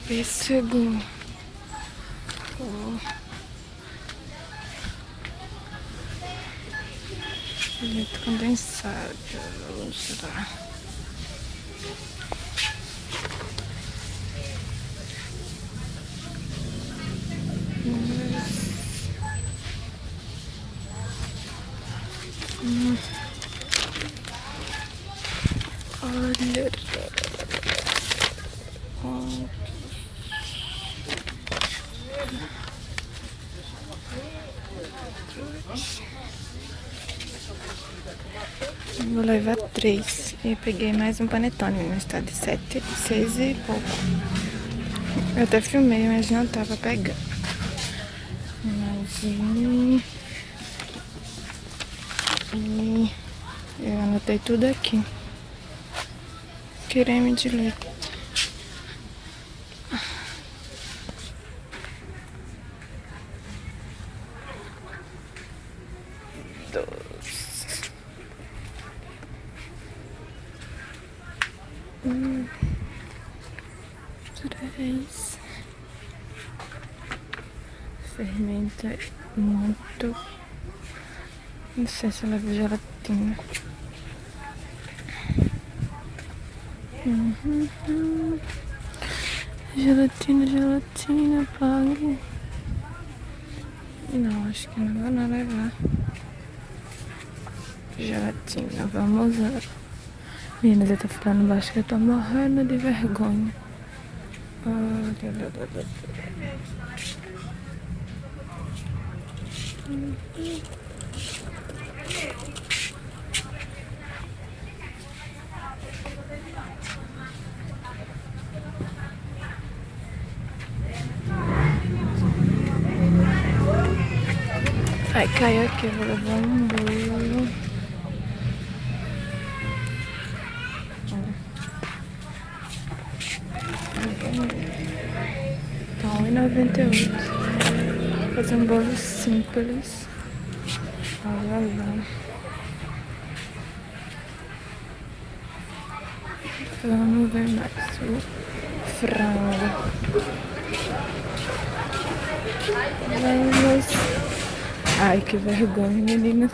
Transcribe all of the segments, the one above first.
Pêssego. Oh. Leite condensado. Vamos lá. Olha. Vou levar 3. E peguei mais um panetone, mas tá de 7, 6 e pouco. Eu até filmei, mas não tava pegando. Mais um. E eu anotei tudo aqui. Creme de leite. Doce. 3. Fermenta muito. Não sei se leva gelatina. Gelatina, pague. Não, acho que não vou levar. Gelatina, vamos lá. Meninas, eu tô falando baixo que eu tô morrendo de vergonha. Ai, caiu aqui, eu vou levar um bolo. Tá R$1,98. Vou fazer um bolo simples. Olha lá. Vamos ver mais o frango. Vamos. Ai, que vergonha, meninas.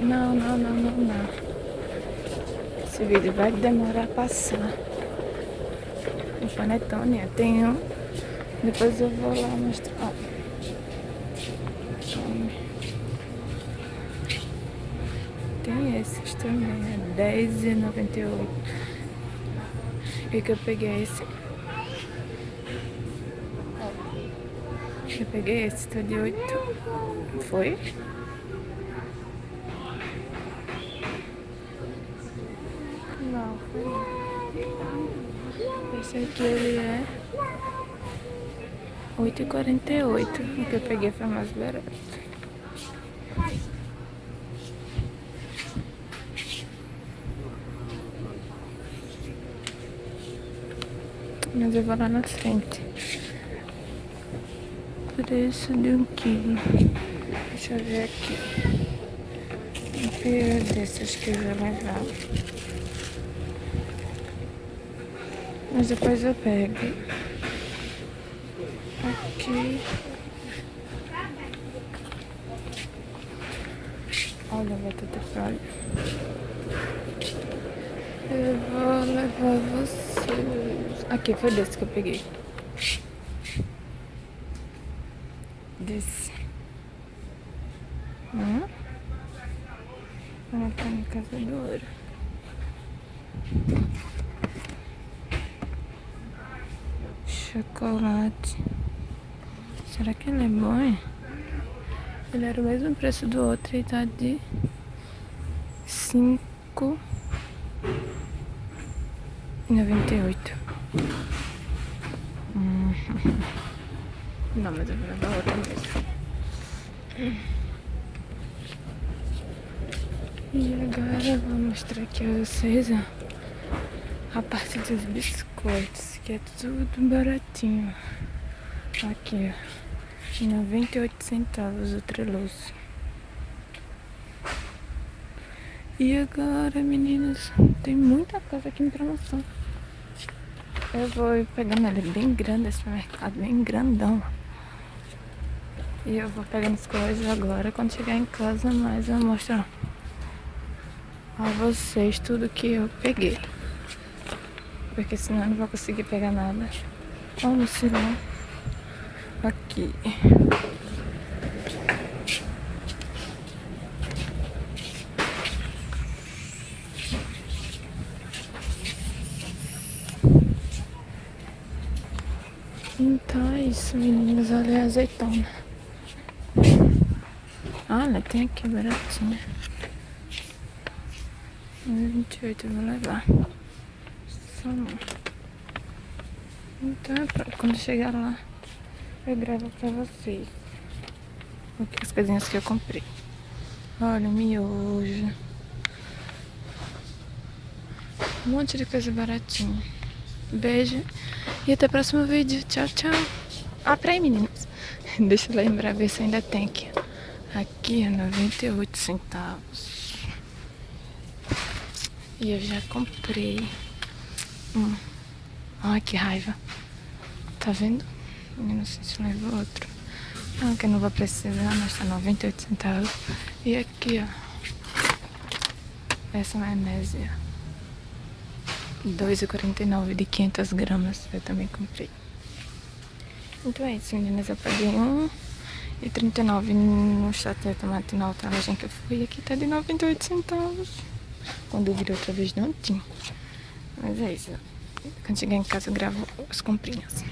Não. Esse vídeo vai demorar a passar. O panetone eu tenho. Depois eu vou lá mostrar. Tem esses também, é R$10,98. E que eu peguei esse. Eu peguei esse, tá de 8. Foi? Não, foi não. Esse aqui ele é R$8,48. O que eu peguei foi mais barato. Mas eu vou lá na frente. Preço de 1 quilo. Deixa eu ver aqui. Um pior desses que eu vou levar. Mas depois eu pego. Aqui. Olha, batata palha. Eu vou levar vocês. Aqui, foi desse que eu peguei. Desse. Ela tá na Casa do Ouro. Chocolate. Será que ele é bom, hein? Ele era o mesmo preço do outro e tá de 5,98. Não, mas eu vou levar outra mesmo. E agora eu vou mostrar aqui a vocês a parte dos biscoitos, que é tudo baratinho. Aqui, ó. 98 centavos o treloso. E agora, meninas, tem muita coisa aqui em promoção. Eu vou ir pegando ele bem grande, esse mercado bem grandão. E eu vou pegando as coisas agora. Quando chegar em casa, mais eu mostro a vocês tudo que eu peguei. Porque senão eu não vou conseguir pegar nada. Olha o mucilão aqui. Então é isso, meninas. Olha a azeitona. Olha, tem aqui baratinha. 28 eu vou levar. Só não. Então é pra quando chegar lá eu gravo pra vocês. Aqui as coisinhas que eu comprei. Olha o miojo. Um monte de coisa baratinha. Beijo. E até o próximo vídeo. Tchau, tchau. Ah, peraí, meninas. Deixa eu lembrar, ver se ainda tem aqui. Aqui é 98 centavos. E eu já comprei. Ai, que raiva. Tá vendo? Eu não sei se leva outro. Não, que eu não vou precisar, mas tá 98 centavos. E aqui, ó. Essa maionese, ó. 2,49 de 500 gramas. Eu também comprei. Então é isso, meninas. Eu paguei 1,39 no extrato de tomate na outra loja que eu fui. E aqui tá de 98 centavos. Quando eu virei outra vez não tinha. Mas é isso. Quando chegar em casa eu gravo as comprinhas.